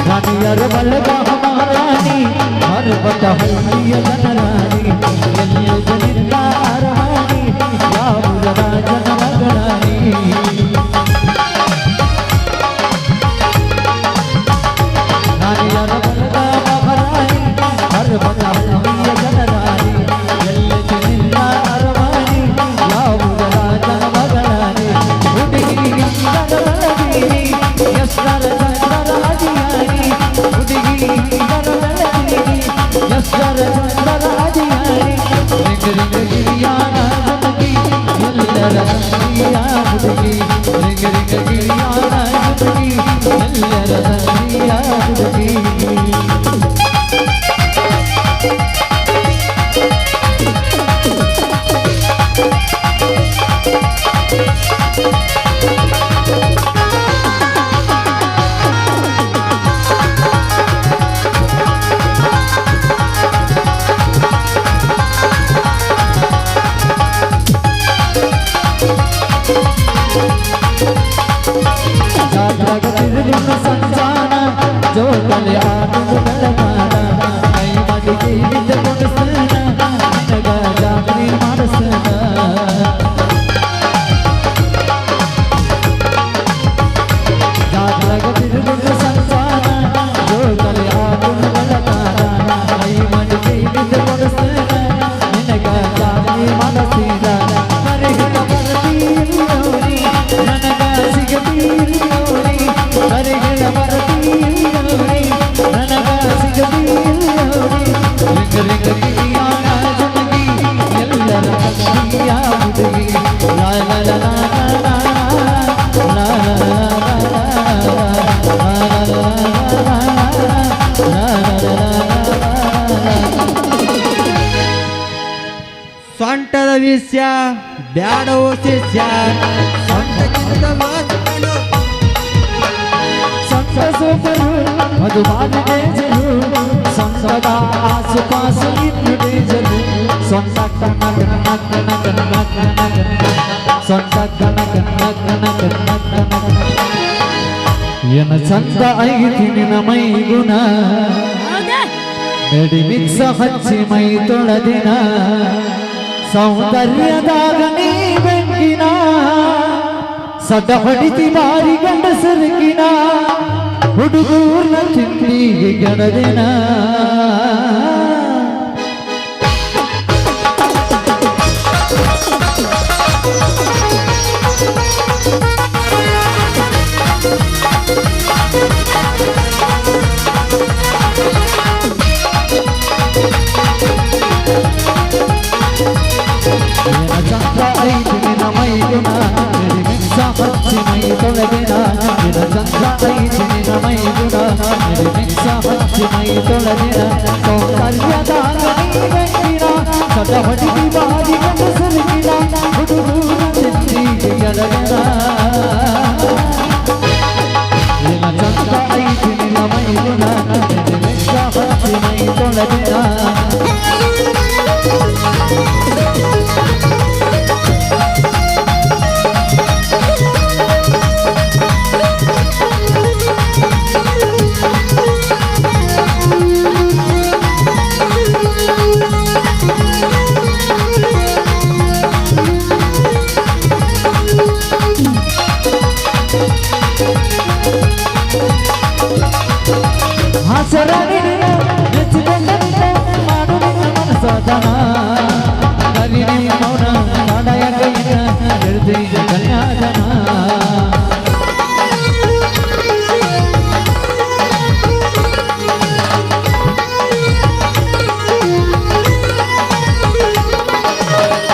ರಾಣಿಯರ ಬಲ್ಲದ ಮಹಾರಾಣಿ ಹರ್ಬತ ಹಳ್ಳಿಯ ಜನರಾಣಿ ಎಲ್ಲ ಜನಿಂದ ಅರಹಾಣಿ ಯಾವುದ ರಾಜನ ಮಗಳಾಣಿ. ರಾಣಿಯರ ಬಲ್ಲದ ಮಹಾರಾಣಿ ಹರ್ಬತ ಹಳ್ಳಿಯ ಜನರಾಣಿ ಎಲ್ಲ ಜನಿಂದ ಅರಹಾಣಿ ಯಾವುದ ರಾಜನ ಮಗಳಾಣಿ. ಹುಡುಗಿ ಗಂಧದ ಎಷ್ಟರ ಸಂಜಾನ ಜೋಗಲೆ ಆನಂದ ಬೆಳಗಾನ ಕೈ ಮದಿಗೆ ಬಿದ್ದ ಕೊಡಿಸನ ನಿನಗ ಜಾತ್ರೆ ಮಾಡಿಸನ. ಜಾತ್ರೆಗ ತಿರುಗಿದ ಸಂಜಾನ ಜೋಗಲೆ ಆನಂದ ಬೆಳಗಾನ ಕೈ ಮದಿಗೆ ಬಿದ್ದ ಕೊಡಿಸನ ನಿನಗ ಜಾತ್ರೆ ಮಾಡಿಸಿದ. ಮರೆಗಳ ಬರ್ತೀರಿ ನನಗ ಸಿಗತೀರಿ ಮರೆಗಳ ಬರ್ತೀರಿ ನನಗ ಸಿಗ ಶಿಷ್ಯ ಬ್ಯಾಡೋ ಶಿಷ್ಯ ಸೊಂಟಕ್ಕಿಂತ ಮಾತುಗಳು ಸಂತ ಸೋಕರು ಮಧುಮಾಲಿ ಡೇಂಜರು ಸಂಸದ ಆಸುಪಾಸು ಇನ್ನು ಡೇಂಜರು ಸೊಂಟ ಕಣ್ಣ ಕಣ್ಣ ಕಣ್ಣ ಕಣ್ಣ ಕಣ್ಣ ಸೊಂಟ ಕಣ್ಣ ಕಣ್ಣ ಕಣ್ಣ ಕಣ್ಣ ಕಣ್ಣ ಏನ ಚಂದ ಐತಿ ನಿನ್ನ ಮೈ ಗುಣ ಹೌದಾ ಎಡಿ ಮಿಕ್ಸ ಹಚ್ಚಿ ಮೈ ತೊಳೆದಿನ ಸೌಂದರ್ಯದಾಗ ನೀ ಬೆಂಕಿನ ಸದ ಹೊಡಿತಿ ಬಾರಿ ಗಂಡಸರಿಗಿನ ಹುಡುಗೂರ್ನ ತಿಂಡಿಗೆ ಗೆಡದಿನ ಚಂದ್ರ ಐತಿ ನಿನ್ನ ಮೈ ಗುಣ ಮಿಕ್ಸ ಹಚ್ಚಿ ಮೈ ತೊಳೆದಿನ ನಿನ್ನ ಚಂದ್ರ ಐತಿ ನಿನ್ನ ಮೈ ಗುಣ ಮಿಕ್ಸ ಹಚ್ಚಿ ಮೈ ತೊಳೆದಿನ ಸೌಂದರ್ಯದಾಗ ನೀ ಬೆಂಕಿನ ಸದ ಹೊಡಿತಿ ಬಾರಿ ಗಂಡಸರಿಗಿನ ಹುಡುಗೂರ ತಿಂಡಿಗೆ ಗೆಡದಿನ ನಿನ್ನ ಚಂದ್ರ ಐತಿ ನಿನ್ನ ಮೈ ಗುಣ ಮಿಕ್ಸ ಹಚ್ಚಿ ಮೈ ತೊಳೆದಿನ ಹಾಸರಾಗಿ ನೆಚ್ಚಿಕೊಂಡ ಮಾಡು ನಿನ್ನ ಮನಸದನ ಕಲಿ ನಿಮ್ಮ ಮೌನ ನಾಡಯ ಕೈನ ಹಿಡಿದ ಕನ್ಯಾದನ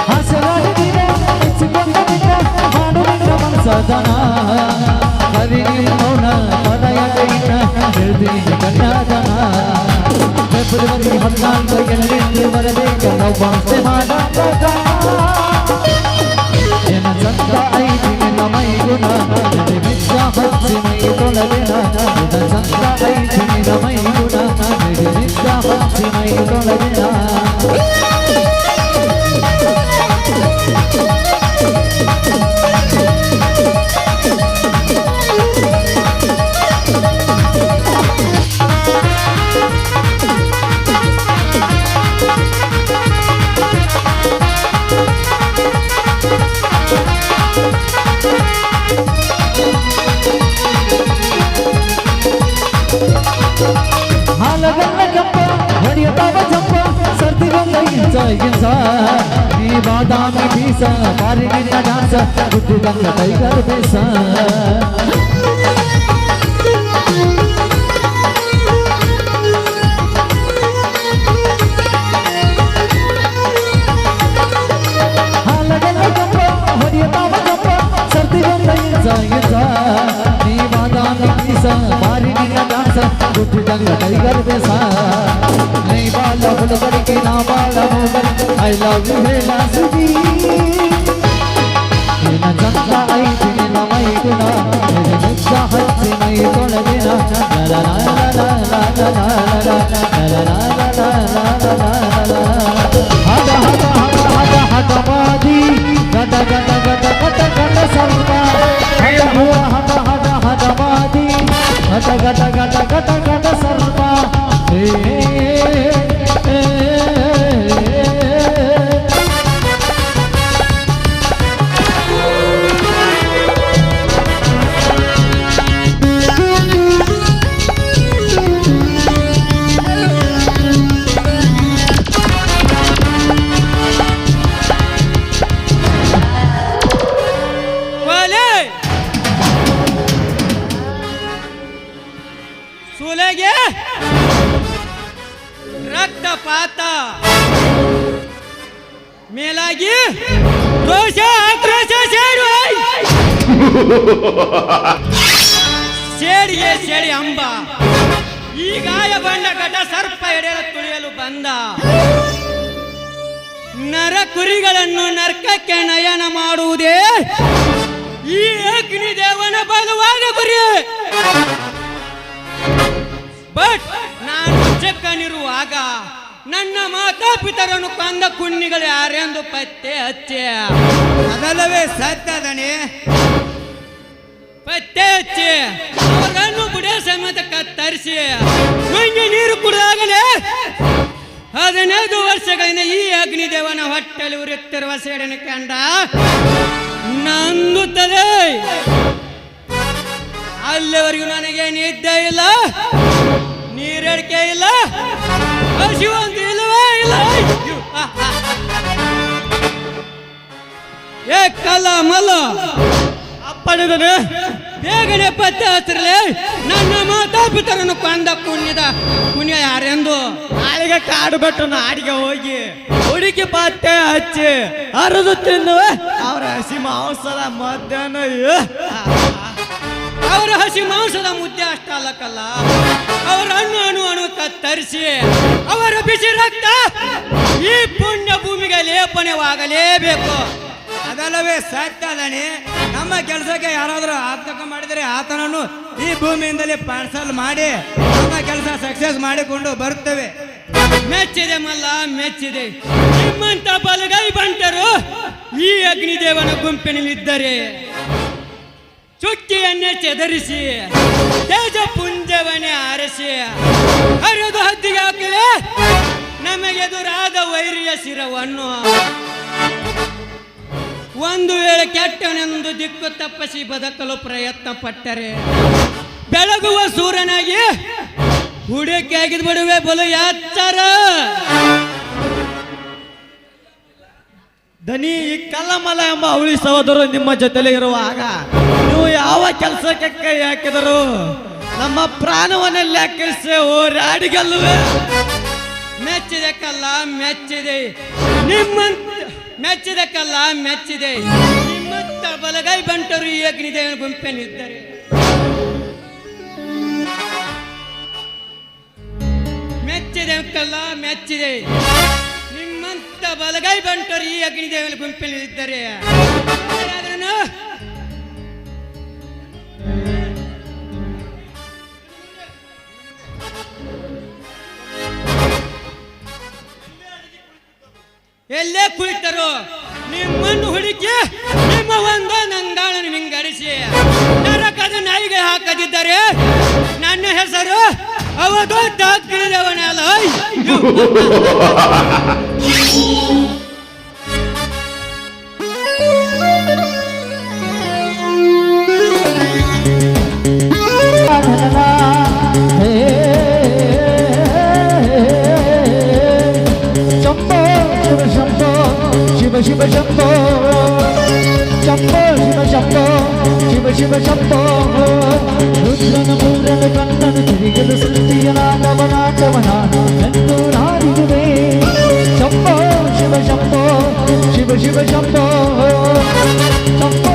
ಹಾಸರಾಗಿ ನೆಚ್ಚಿಕೊಂಡ ಮಾಡು ನಿನ್ನ ಮನಸದನ ಕಲಿ ನಿಮ್ಮ ಮೌನ ನಾಡಯ ಕೈನ ಹಿಡಿದ ಕನ್ಯಾದನ ಫೆಬ್ರವರಿ 14 ಬರಬೇಕ ನಾವು ವಾಸೆ ಮಾಡಾಗ ಏನ ಚಂದ ಐತಿ ನಿನ್ನ ಮೈ ಗುಣ ಮಿಕ್ಸ ಹಚ್ಚಿ ಮೈ ತೊಳೆದಿನ ಏನ ಚಂದ ಐತಿ ನಿನ್ನ ಮೈ ಗುಣ ಮಿಕ್ಸ ಹಚ್ಚಿ ಮೈ ತೊಳೆದಿನ ಹಾಲಗಲ್ಲ ಕಪ್ಪ ಹೊಡೆಯತಾವ ಚಪ್ಪ ಸರ್ದಿಗೊಂದ ಗಿಂಸ ನೀ ಬಾದಾಮಿ ಬೀಸ ಬಾರಿ ನಿನ್ನ ಡಾನ್ಸ ಗುಡ್ಡಿದಂಗ ಟೈಗರ್ ಬೇಸ ಹಾಲಗಲ್ಲ ಕಪ್ಪ ಹೊಡೆಯತಾವ ಚಪ್ಪ ಸರ್ದಿಗೊಂದ ಗಿಂಸ ನೀ ಬಾದಾಮಿ ಬೀಸ ಬಾರಿ ನಿನ್ನ ಡಾನ್ಸ ಗುಡ್ಡಿದಂಗ ಟೈಗರ್ ಬೇಸ ನೈ ಬಾಲ ಹುಡುಗರಿಗೆ ನಾ ಬಾಳ ಹೋಗರಿ ಐ ಲವ್ ಯು ಹೇಳ ಸುದಿ ನಿನ್ನ ಚಂದ ಐತಿ ನಿನ್ನ ಮೈ ಗುಣ ಮಿಕ್ಸ ಹಚ್ಚಿ ಮೈ ತೊಳೆದಿನ ಹದ ಹದ ಹದ ಹದ ಹದ ಮಾದಿ ಗದ ಗದ ಗದ ಗದ ಗದ ಸ್ವಲ್ಪ ಹದ ಹದ ಹದ ಮಾದಿ ಗದ ಗದ ಗದ ಗದ ಗದ ಸ್ವಲ್ಪ ಸೂಲೆಗೆ ರಕ್ತಪಾತ ಮೇಲಾಗಿ ರೋಷ ಆಕ್ರೋಶ ಸೇಡು ಸೇಡಿಗೆ ಸೇಡಿ ಅಂಬ ಈ ಗಾಯ ಬಂಡ ಘಟ ಸರ್ಪ ಎಡೆಯಲು ತುಳಿಯಲು ಬಂದ ನರ ಕುರಿಗಳನ್ನು ನರ್ಕಕ್ಕೆ ನಯನ ಮಾಡುವುದೇ ಈ ಅಗ್ನಿದೇವನ ಬಲವಾದ ಗುರಿ. ಬಟ್ ನಾನು ಚಿಕ್ಕನಿರುವಾಗ ನನ್ನ ಮಾತಾಪಿತರನ್ನು ಕೊಂದ ಕುಣ್ಣಿಗಳು ಯಾರೆಂದು ಪತ್ತೆ ಹಚ್ಚೆ. ಅದಲ್ಲವೇ ಸತ್ಯದಣೆ. ಪತ್ತೆ ಹಚ್ಚಿ ಅವರನ್ನು ಬುಡ ಸಮೇತ ಕತ್ತರಿಸಿ ಮುಂಜೆ ನೀರು ಕುಡಿದಾಗಲೇ 15 ವರ್ಷಗಳಿಂದ ಈ ಅಗ್ನಿದೇವನ ಹೊಟ್ಟೆಲಿ ಉರಿಯುತ್ತಿರುವ ಸೇಡನ ಕಂಡ ನಂದುತ್ತದೆ. ಅಲ್ಲಿವರೆಗೂ ನನಗೆ ನಿದ್ದೆ ಇಲ್ಲ, ನೀರಡಿಕೆ ಇಲ್ಲ, ಹಸಿವಂತ ಇಲ್ಲವೇ ಇಲ್ಲ. ಏ ಕಲ್ಲ ಮಲ್ಲ ಅಪ್ಪನಿದನು ಬೇಗನೆ ಪತ್ತೆ ಹತ್ತಿರಲಿ. ನನ್ನ ಮಾತಾಪಿತರನ್ನು ಕೊಂದ ಪುಣ್ಯ ಯಾರೆಂದು ನಾಳೆಗೆ ಕಾಡು ಬೆಟ್ಟು ನಾಡಿಗೆ ಹೋಗಿ ಹುಡುಕಿ ಪತ್ತೆ ಹಚ್ಚಿ ಅರದು ತಿನ್ನುವೆ ಅವರ ಹಸಿ ಮಾಂಸದ ಮಧ್ಯಾಹ್ನ. ಅವರ ಹಸಿ ಮಾಂಸದ ಮುದ್ದೆ ಅಷ್ಟ ಅಲ್ಲಕ್ಕಲ್ಲ, ಅವರ ಅಣು ಕತ್ತರಿಸಿ ಅವರ ಬಿಸಿ ರಕ್ತ ಈ ಪುಣ್ಯ ಭೂಮಿಗೆ ಲೇಪನವಾಗಲೇಬೇಕು. ಅದಲ್ಲವೇ ಸತ್ಯದಣೆ. ನಮ್ಮ ಕೆಲಸಕ್ಕೆ ಯಾರಾದರೂ ಆತಂಕ ಮಾಡಿದರೆ ಆತನನ್ನು ಈ ಭೂಮಿಯಿಂದಲೇ ಪಾರ್ಸಲ್ ಮಾಡಿ ನಮ್ಮ ಕೆಲಸ ಸಕ್ಸಸ್ ಮಾಡಿಕೊಂಡು ಬರುತ್ತೇವೆ. ಮೆಚ್ಚಿದೆ ಮಲ್ಲ, ಮೆಚ್ಚಿದೆ. ನಿಮ್ಮಂತ ಬಲಗೈ ಬಂಟರು ಈ ಅಗ್ನಿದೇವನ ಗುಂಪಿನಲ್ಲಿದ್ದರೆ ಚುಕ್ಕಿಯನ್ನೇ ಚೆದರಿಸಿ ತೇಜ ಪುಂಜವನ್ನೇ ಆರಿಸಿ ಹರಿದು ಹದ್ದಿಗೆ ಹಾಕಿವೆ ನಮಗೆದುರಾದ ವೈರಿಯ ಶಿರವನ್ನು. ಒಂದು ವೇಳೆ ಕೆಟ್ಟನೆಂದು ದಿಕ್ಕು ತಪ್ಪಿಸಿ ಬದುಕಲು ಪ್ರಯತ್ನ ಪಟ್ಟರೆ ಬೆಳಗುವ ಸೂರ್ಯನಾಗಿ ಹುಡುಕಿ ಆಗಿದ್ ಬಿಡುವೆ ಬಲು ಎತ್ತರ. ದನಿ ಈ ಕಲ್ಲಮಲ್ಲ ಎಂಬ ಅವಳಿ ಸಹೋದರರು ನಿಮ್ಮ ಜೊತೆಲಿ ಇರುವಾಗ ನೀವು ಯಾವ ಕೆಲಸಕ್ಕೆ ಕೈ ಹಾಕಿದರು ನಮ್ಮ ಪ್ರಾಣವನ್ನೇ ಲೆಕ್ಕಿಸಿ ಹೋರಾಡಿಗಲ್ಲುವೆ. ಮೆಚ್ಚಿದೆ ಕಲ್ಲ, ಮೆಚ್ಚಿದೆ. ಮೆಚ್ಚಿದ ಕಲ್ಲ, ಮೆಚ್ಚಿದೆ. ನಿಮ್ಮಂತ ಬಲಗೈ ಬಂಟರು ಈ ಅಗ್ನಿದೇವನ ಗುಂಪಿನಿದ್ದರೆ ಮೆಚ್ಚಿದೆ ಕಲ್ಲ, ಮೆಚ್ಚಿದೆ. ನಿಮ್ಮಂತ ಬಲಗೈ ಬಂಟರು ಈ ಅಗ್ನಿದೇವನ ಗುಂಪಿನಲ್ಲಿದ್ದರೆ ಎಲ್ಲೇ ಕುಳಿತರು ನಿಮ್ಮನ್ನು ಹುಡುಕಿ ನಿಮ್ಮ ಒಂದು ನಂಗಾಳನ್ನು ವಿಂಗಡಿಸಿ ನರಕದ ನಾಯಿಗೆ ಹಾಕದಿದ್ದರೆ ನನ್ನ ಹೆಸರು ಅವಧೂ ಅಗ್ನಿದೇವನಲ್ಲ. ಶಿವ ಶಿವ ಶಂಭೋ ಶಂಭೋ ಶಿವ ಶಂಭೋ ಶಿವ ಶಿವ ಶಂಭೋ ರುದ್ರನ ಮೂರನ ಕಣ್ಣನು ತಿರುಗಲು ಸೃಷ್ಟಿಯ ನಾಟವನಾಟವನ ಎಂದು ನಾಡಿರುವೆ. ಶಂಭೋ ಶಿವ ಶಂಭೋ ಶಿವ ಶಿವ ಶಂಭೋ ಶಂಭೋ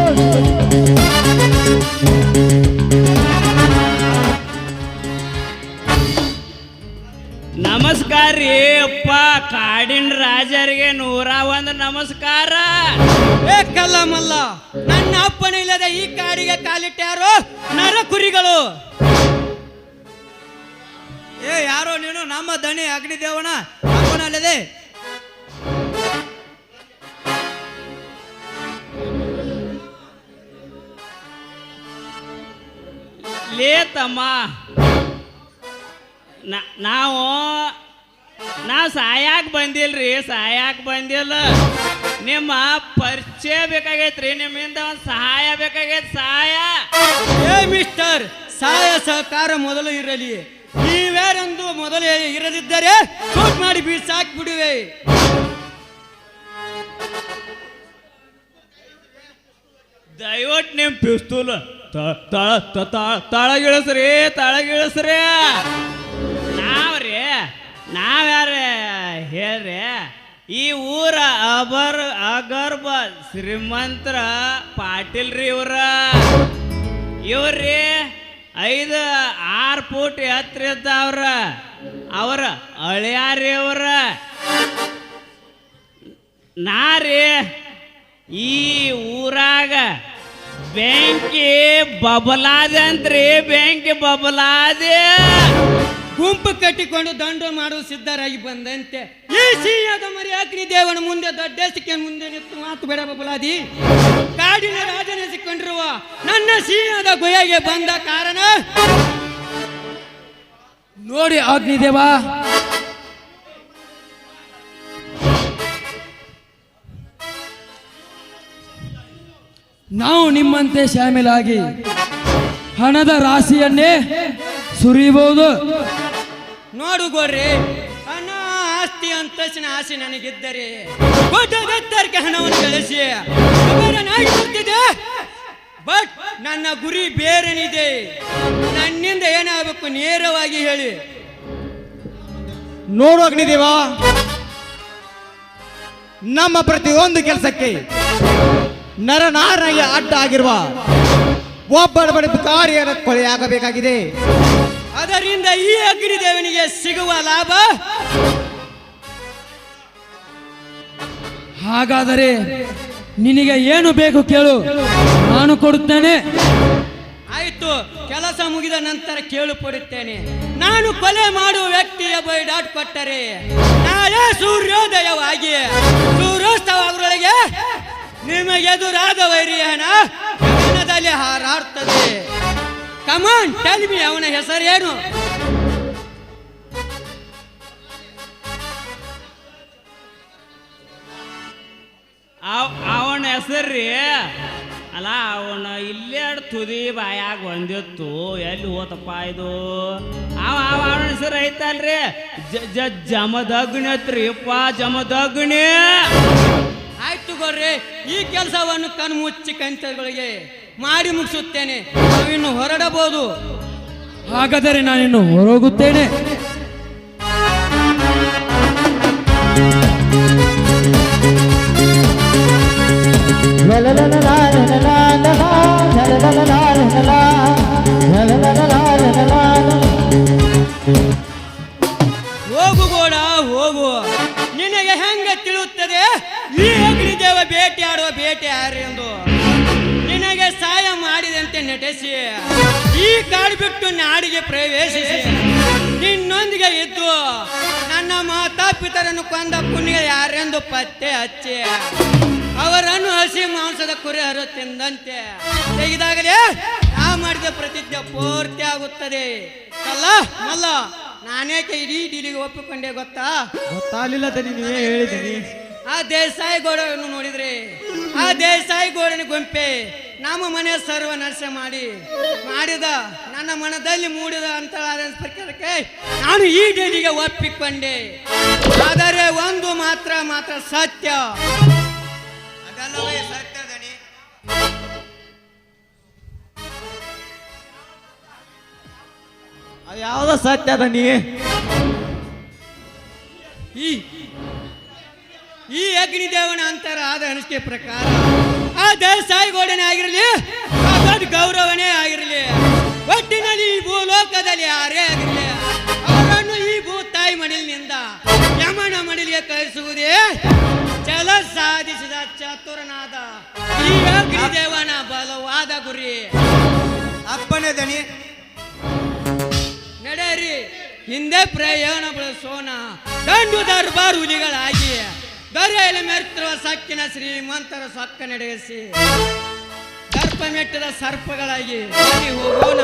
ನಮಸ್ಕಾರ ರೀ ಅಪ್ಪ, ಕಾಡಿನ ರಾಜರಿಗೆ 101 ನಮಸ್ಕಾರ. ಏ ಕಲ್ಲ ಮಲ್ಲ, ನನ್ನ ಅಪ್ಪನ ಇಲ್ಲದ ಈ ಕಾಡಿಗೆ ಕಾಲಿಟ್ಟಾರೋ ನರ ಕುರಿಗಳು. ಏ ಯಾರೋ ನೀನು? ನಮ್ಮ ದಣಿ ಅಗ್ನಿದೇವನ ಅಪ್ಪನಲ್ಲದೆ. ಲೇ ತಮ್ಮ, ನಾವು ಸಾಯಾಕ ಬಂದಿಲ್ರಿ, ಸಾಯಾಕ ಬಂದಿಲ್ಲ. ನಿಮ್ಮ ಪರಿಚಯ ಬೇಕಾಗೈತ್ರಿ, ನಿಮ್ಮಿಂದ ಒಂದು ಸಹಾಯ ಬೇಕಾಗೈತಿ. ಸಹಾಯ ಏ ಮಿಸ್ಟರ್, ಸಹಾಯ ಸಹಕಾರ ಮೊದಲು ಇರಲಿ. ನೀವ್ಯಾರೆಂದು ಮೊದಲು ಇರದಿದ್ದರೆ ಶೂಟ್ ಮಾಡಿ ಬೀಸಾಕ್ ಬಿಡುವೆ. ದಯವಿಟ್ಟು ನಿಮ್ಮ ಪಿಸ್ತೂಲ್ ತಳಗಿಳಿಸ್ರಿ, ತಳಗಿಳಿಸ್ರಿ. ನಾವ್ಯಾರ ಹೇಳ್ರಿ, ಈ ಊರ ಅಗರ್ಭ ಶ್ರೀಮಂತರ ಪಾಟೀಲ್ ರೀ. ಇವ್ರಿ 5-6 ಫೂಟ್ ಎತ್ತರ ಇದ್ದವ್ರ. ಅವ್ರ ಅಳಿಯಾರಿ. ನಾರೇ ಈ ಊರಾಗ ಬೆಂಕಿ ಬಬಲಾದೆ ಅಂತ್ರಿ, ಬೆಂಕಿ ಬಬಲಾದೆ. ಗುಂಪು ಕಟ್ಟಿಕೊಂಡು ದಂಡು ಮಾಡಲು ಸಿದ್ಧರಾಗಿ ಬಂದಂತೆ ಈ ಸಿಂಹದ ಮರಿ ಅಗ್ನಿ ದೇವನ ಮುಂದೆ ದೊಡ್ಡ ಮುಂದೆ ನಿಂತು ಮಾತು ಬೇಡ ಬಬಲಾದಿ. ಕಾಡಿನ ರಾಜನೆಸಿಕೊಂಡಿರುವ ನನ್ನ ಸಿಂಹದ ಗುಹೆಗೆ ಬಂದ ಕಾರಣ ನೋಡಿ ಅಗ್ನಿದೇವ, ನಾವು ನಿಮ್ಮಂತೆ ಶಾಮೀಲಾಗಿ ಹಣದ ರಾಶಿಯನ್ನೇ ಸುರಿಯಬಹುದು. ನೋಡು ಗೋಡ್ರಿ, ಹಣ ಆಸ್ತಿ ಅಂತಸ್ತಿನ ಆಸೆ ನನಗಿದ್ದರೆ ದೊಡ್ಡ ಹಣವನ್ನು ಗಳಿಸಿ ಬರ್ತಿದೆ. ಬಟ್ ನನ್ನ ಗುರಿ ಬೇರೆನಿದೆ. ನನ್ನಿಂದ ಏನಾಗಬೇಕು ನೇರವಾಗಿ ಹೇಳಿ. ನೋಡು ಅಗ್ನಿದೇವ, ನಮ್ಮ ಪ್ರತಿಯೊಂದು ಕೆಲಸಕ್ಕೆ ನರನಾರನಿಗೆ ಅಡ್ಡ ಆಗಿರುವ ಒಬ್ಬರ ಕಾರ್ಯದ ಕೊಲೆಯಾಗಬೇಕಾಗಿದೆ. ಅದರಿಂದ ಈ ಅಗ್ನಿದೇವನಿಗೆ ಸಿಗುವ ಲಾಭ ಹಾಗಾದರೆ ನಿನಗೆ ಏನು ಬೇಕು ಕೇಳು, ನಾನು ಕೊಡುತ್ತೇನೆ. ಆಯ್ತು, ಕೆಲಸ ಮುಗಿದ ನಂತರ ಕೇಳು ಪಡುತ್ತೇನೆ. ನಾನು ಕೊಲೆ ಮಾಡುವ ವ್ಯಕ್ತಿಯ ಬೈಡಾಟ್ ಕೊಟ್ಟರೆ ನಾಳೆ ಸೂರ್ಯೋದಯವಾಗಿ ಸೂರ್ಯಾಸ್ತವಾಗುವೊಳಗೆ ನಿಮಗೆದುರಾದ ವೈರಿಯ ಹಣ ಗಗನದಲ್ಲಿ ಹಾರಾಡ್ತದೆ. ಕಮಾನ್ ಟೆಲ್ ಮಿ, ಅವನ ಹೆಸರೇನು? ಅವನ ಹೆಸರ್ರಿ ಅಲ್ಲ, ಅವನ ಇಲ್ಲೇ ತುದಿ ಬಾಯಾಗ ಬಂದಿತ್ತು. ಎಲ್ಲಿ ಹೋತಪ್ಪ ಇದು? ಅವನ ಹೆಸರು ಐತಲ್ರಿ, ಜಮದಗ್ನಿ ಅತ್ರಿಪ್ಪ, ಜಮದಗ್ನಿ. ಆಯ್ತು ಗೋರ್ರಿ, ಈ ಕೆಲಸವನ್ನು ಕಣ್ಣು ಮುಚ್ಚಿ ಕಂತಗಳಿಗೆ ಮಾಡಿ ಮುಗಿಸುತ್ತೇನೆ. ನಾವಿನ್ನು ಹೊರಡಬಹುದು. ಹಾಗಾದರೆ ನಾನಿನ್ನು ಹೊರಗೋಗುತ್ತೇನೆ. ಹೋಗು ಗೋಡ ಹೋಗು. ನಿನಗೆ ಹೆಂಗ ತಿಳಿಯುತ್ತದೆ ಈ ಅಗ್ನಿದೇವ ಬೇಟೆಯಾಡುವ ಬೇಟೆಯಾರು ಎಂದು? ನಿನಗೆ ಸಹಾಯ ಮಾಡಿದಂತೆ ನಟಿಸಿ ಈ ಕಾಡು ಬಿಟ್ಟು ನಾಡಿಗೆ ಪ್ರವೇಶಿಸಿ ನಿನ್ನೊಂದಿಗೆ ಇದ್ದು ನನ್ನ ಮಾತಾಪಿತರನ್ನು ಕೊಂದ ಪುಣ್ಯ ಯಾರೆಂದು ಪತ್ತೆ ಹಚ್ಚಿ ಅವರನ್ನು ಹಸಿ ಮಾಂಸದ ಕುರಿ ಹರು ತಿಂದಂತೆ ತೆಗೆದಾಗಲೇ ನಾ ಮಾಡಿದ ಪ್ರತಿಜ್ಞೆ ಪೂರ್ತಿ ಆಗುತ್ತದೆ. ಅಲ್ಲ ಮಲ್ಲ, ನಾನೇಕೆ ಇಡೀ ಡೀಲಿಗೆ ಒಪ್ಪಿಕೊಂಡೆ ಗೊತ್ತಾ? ಗೊತ್ತಾಗಲಿಲ್ಲ ತನಿ, ನೀವೇ ಹೇಳಿದ್ದೀನಿ. ಆ ದೇಸಾಯಿ ಗೋಡನ್ನು ನೋಡಿದ್ರೆ ಆ ದೇಸಾಯಿ ಗೋಡನ ಗುಂಪೆ ನಮ್ಮ ಮನೆ ಸರ್ವನಾಶ ಮಾಡಿದ ನನ್ನ ಮನದಲ್ಲಿ ಮೂಡಿದ ಅಂತಳಾದ ಪ್ರಕಾರಕ್ಕೆ ನಾನು ಈ ಡೀಲಿಗೆ ಒಪ್ಪಿಕೊಂಡೆ. ಆದರೆ ಒಂದು ಮಾತ್ರ ಸತ್ಯ, ಅದಲ್ಲವೇ ಸತ್ಯ ದಣಿ? ಅದು ಯಾವ್ದೋ ಸತ್ಯ ಅದ ನೀ? ಈ ಅಗ್ನಿದೇವನ ಅಂತರ ಆದ ಅನಿಸಿಕೆ ಪ್ರಕಾರ ಆ ದೇಸಾಯಿ ಗೋಡನೆ ಆಗಿರಲಿ, ಆ ದೊಡ್ಡ ಗೌರವನೇ ಆಗಿರಲಿ, ಒಟ್ಟಿನಲ್ಲಿ ಈ ಭೂಲೋಕದಲ್ಲಿ ಯಾರೇ ಆಗಿರಲಿ ಅವರನ್ನು ಈ ಭೂತಾಯಿ ಮಡಿಲಿನಿಂದ ಯಮನ ಮಡಿಲಿಗೆ ಕಳಿಸುವುದೇ ಛಲ ಸಾಧಿಸಿದ ಚತುರನಾದ ಈ ಅಗ್ನಿದೇವನ ಬಲವಾದ ಗುರಿ. ಅಪ್ಪನೇ ದಣಿ. ನಡೆಯಿರಿ, ಹಿಂದೆ ಪ್ರಯಾಣ ಬೆಳೆಸೋಣ. ದಂಡು ದರ್ಬಾರ್ ಹುಲಿಗಳಾಗಿ ದೊರೆಯಲ್ಲಿ ಮೆರೆತಿರುವ ಸಕ್ಕಿನ ಶ್ರೀಮಂತರ ಸೊಕ್ಕ ನಡೆಸಿ ದರ್ಪ ಮೆಟ್ಟದ ಸರ್ಪಗಳಾಗಿ ಹೋಗೋಣ.